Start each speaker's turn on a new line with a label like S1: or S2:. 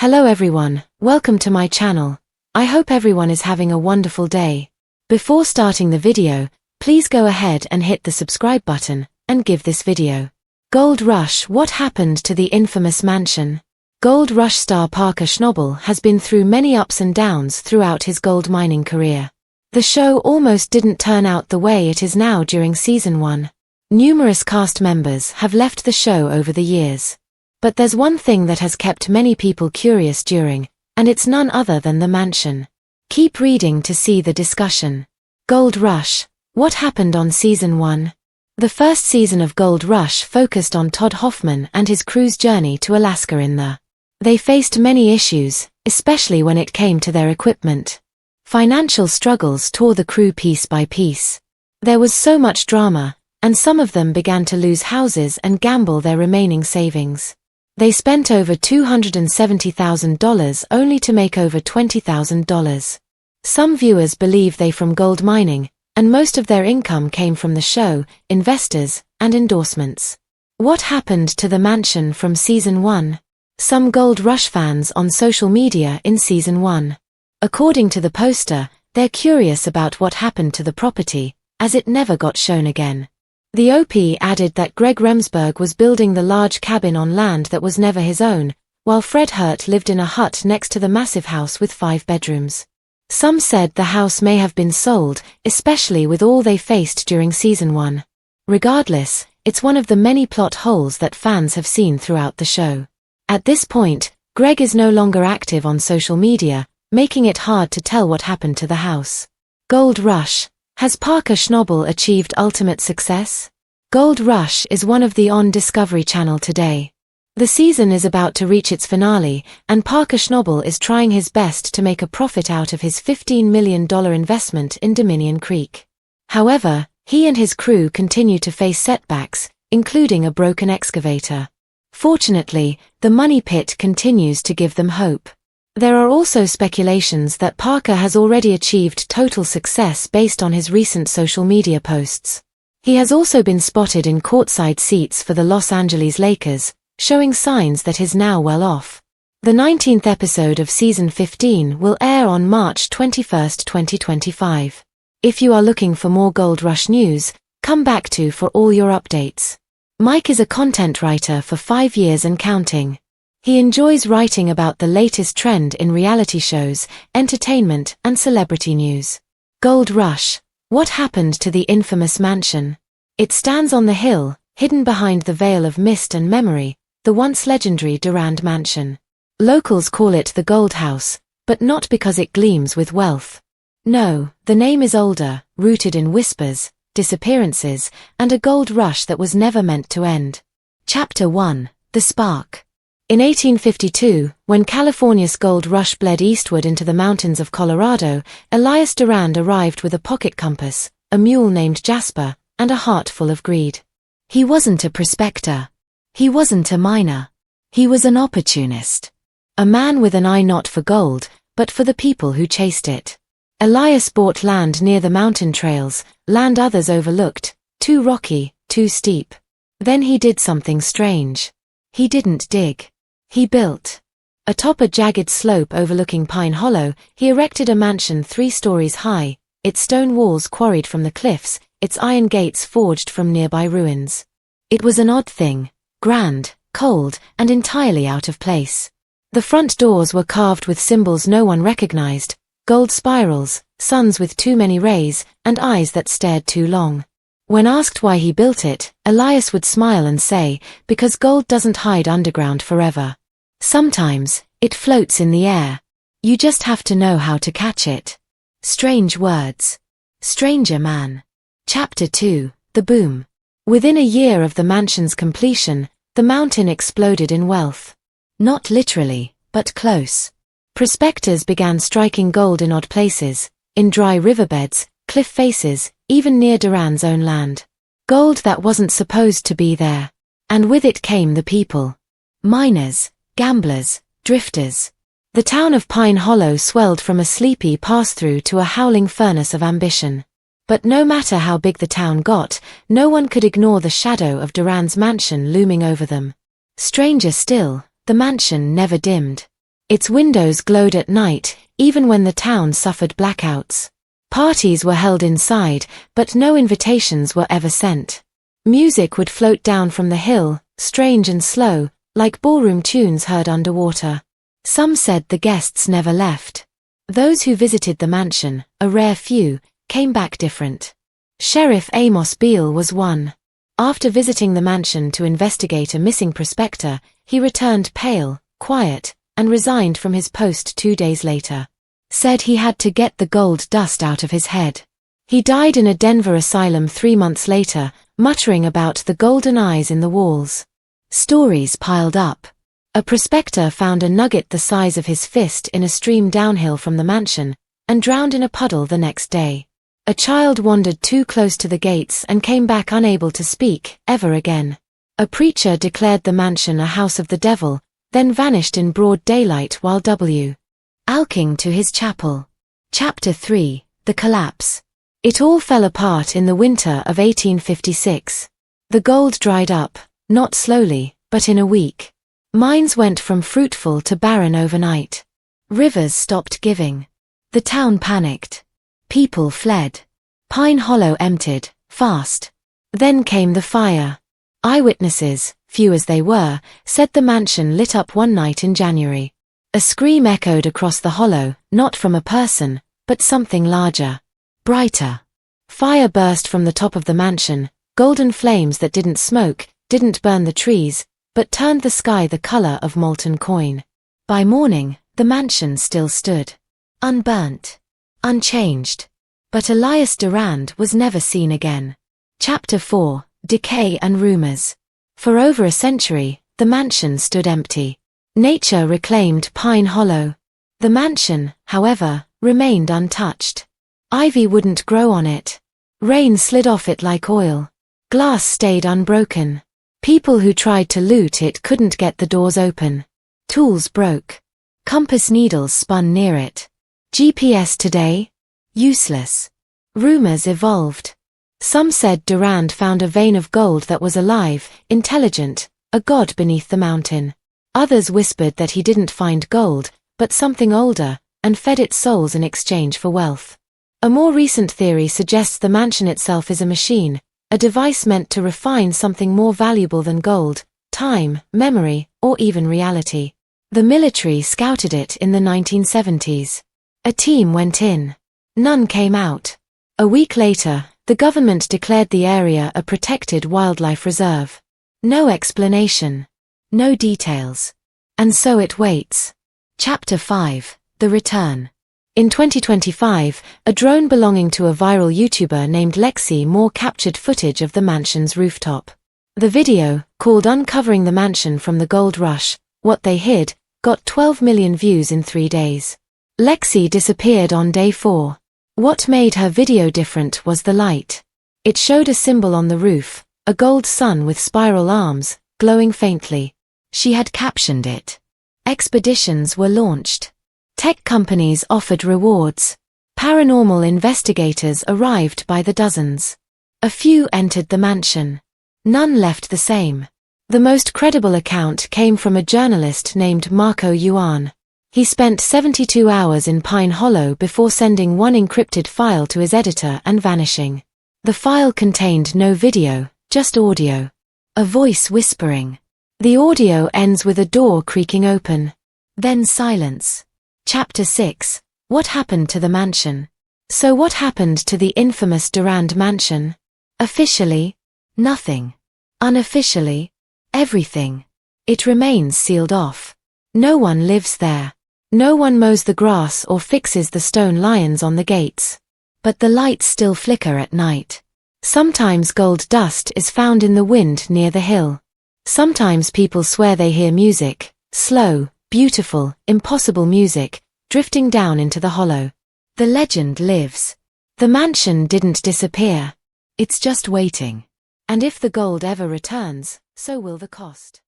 S1: Hello everyone, welcome to my channel. I hope everyone is having a wonderful day. Before starting the video, please go ahead and hit the subscribe button and give this video. Gold Rush: What happened to the infamous mansion? Gold Rush star Parker Schnabel has been through many ups and downs throughout his gold mining career. The show almost didn't turn out the way it is now during season 1. Numerous cast members have left the show over the years. But there's one thing that has kept many people curious during, and it's none other than the mansion. Keep reading to see the discussion. Gold Rush: What happened on season 1? The first season of Gold Rush focused on Todd Hoffman and his crew's journey to Alaska They faced many issues, especially when it came to their equipment. Financial struggles tore the crew piece by piece. There was so much drama, and some of them began to lose houses and gamble their remaining savings. They spent over $270,000 only to make over $20,000. Some viewers believe they from gold mining, and most of their income came from the show, investors, and endorsements. What happened to the mansion from season 1? Some Gold Rush fans on social media in season 1. According to the poster, they're curious about what happened to the property, as it never got shown again. The OP added that Greg Remsburg was building the large cabin on land that was never his own, while Fred Hurt lived in a hut next to the massive house with 5 bedrooms. Some said the house may have been sold, especially with all they faced during season 1. Regardless, it's one of the many plot holes that fans have seen throughout the show. At this point, Greg is no longer active on social media, making it hard to tell what happened to the house. Gold Rush: Has Parker Schnabel achieved ultimate success? Gold Rush is one of the on Discovery Channel today. The season is about to reach its finale, and Parker Schnabel is trying his best to make a profit out of his $15 million investment in Dominion Creek. However, he and his crew continue to face setbacks, including a broken excavator. Fortunately, the money pit continues to give them hope. There are also speculations that Parker has already achieved total success based on his recent social media posts. He has also been spotted in courtside seats for the Los Angeles Lakers, showing signs that he's now well off. The 19th episode of season 15 will air on March 21, 2025. If you are looking for more Gold Rush news, come back to for all your updates. Mike is a content writer for 5 years and counting. He enjoys writing about the latest trend in reality shows, entertainment, and celebrity news. Gold Rush: What happened to the infamous mansion? It stands on the hill, hidden behind the veil of mist and memory, the once legendary Durand Mansion. Locals call it the Gold House, but not because it gleams with wealth. No, the name is older, rooted in whispers, disappearances, and a gold rush that was never meant to end. Chapter 1: The Spark. In 1852, when California's gold rush bled eastward into the mountains of Colorado, Elias Durand arrived with a pocket compass, a mule named Jasper, and a heart full of greed. He wasn't a prospector. He wasn't a miner. He was an opportunist. A man with an eye not for gold, but for the people who chased it. Elias bought land near the mountain trails, land others overlooked, too rocky, too steep. Then he did something strange. He didn't dig. He built. Atop a jagged slope overlooking Pine Hollow, he erected a mansion 3 stories high, its stone walls quarried from the cliffs, its iron gates forged from nearby ruins. It was an odd thing, grand, cold, and entirely out of place. The front doors were carved with symbols no one recognized, gold spirals, suns with too many rays, and eyes that stared too long. When asked why he built it, Elias would smile and say, because gold doesn't hide underground forever. Sometimes, it floats in the air. You just have to know how to catch it. Strange words. Stranger Man. Chapter 2: The Boom. Within a year of the mansion's completion, the mountain exploded in wealth. Not literally, but close. Prospectors began striking gold in odd places, in dry riverbeds, cliff faces, even near Durand's own land. Gold that wasn't supposed to be there. And with it came the people. Miners, gamblers, drifters. The town of Pine Hollow swelled from a sleepy pass-through to a howling furnace of ambition. But no matter how big the town got, no one could ignore the shadow of Durand's mansion looming over them. Stranger still, the mansion never dimmed. Its windows glowed at night, even when the town suffered blackouts. Parties were held inside, but no invitations were ever sent. Music would float down from the hill, strange and slow, like ballroom tunes heard underwater. Some said the guests never left. Those who visited the mansion, a rare few, came back different. Sheriff Amos Beale was one. After visiting the mansion to investigate a missing prospector, he returned pale, quiet, and resigned from his post 2 days later. Said he had to get the gold dust out of his head. He died in a Denver asylum 3 months later, muttering about the golden eyes in the walls. Stories piled up. A prospector found a nugget the size of his fist in a stream downhill from the mansion, and drowned in a puddle the next day. A child wandered too close to the gates and came back unable to speak, ever again. A preacher declared the mansion a house of the devil, then vanished in broad daylight while walking to his chapel. Chapter 3, The Collapse. It all fell apart in the winter of 1856. The gold dried up, not slowly, but in a week. Mines went from fruitful to barren overnight. Rivers stopped giving. The town panicked. People fled. Pine Hollow emptied, fast. Then came the fire. Eyewitnesses, few as they were, said the mansion lit up one night in January. A scream echoed across the hollow, not from a person, but something larger. Brighter. Fire burst from the top of the mansion, golden flames that didn't smoke, didn't burn the trees, but turned the sky the color of molten coin. By morning, the mansion still stood. Unburnt. Unchanged. But Elias Durand was never seen again. Chapter 4, Decay and Rumors. For over a century, the mansion stood empty. Nature reclaimed Pine Hollow. The mansion, however, remained untouched. Ivy wouldn't grow on it. Rain slid off it like oil. Glass stayed unbroken. People who tried to loot it couldn't get the doors open. Tools broke. Compass needles spun near it. GPS today? Useless. Rumors evolved. Some said Durand found a vein of gold that was alive, intelligent, a god beneath the mountain. Others whispered that he didn't find gold, but something older, and fed its souls in exchange for wealth. A more recent theory suggests the mansion itself is a machine, a device meant to refine something more valuable than gold, time, memory, or even reality. The military scouted it in the 1970s. A team went in. None came out. A week later, the government declared the area a protected wildlife reserve. No explanation. No details. And so it waits. Chapter 5, The Return. In 2025, a drone belonging to a viral YouTuber named Lexi Moore captured footage of the mansion's rooftop. The video, called Uncovering the Mansion from the Gold Rush, What They Hid, got 12 million views in 3 days. Lexi disappeared on day 4. What made her video different was the light. It showed a symbol on the roof, a gold sun with spiral arms, glowing faintly. She had captioned it. Expeditions were launched. Tech companies offered rewards. Paranormal investigators arrived by the dozens. A few entered the mansion. None left the same. The most credible account came from a journalist named Marco Yuan. He spent 72 hours in Pine Hollow before sending one encrypted file to his editor and vanishing. The file contained no video, just audio. A voice whispering. The audio ends with a door creaking open. Then silence. Chapter 6, What Happened to the Mansion? So what happened to the infamous Durand Mansion? Officially, nothing. Unofficially, everything. It remains sealed off. No one lives there. No one mows the grass or fixes the stone lions on the gates. But the lights still flicker at night. Sometimes gold dust is found in the wind near the hill. Sometimes people swear they hear music, slow, beautiful, impossible music, drifting down into the hollow. The legend lives. The mansion didn't disappear. It's just waiting. And if the gold ever returns, so will the cost.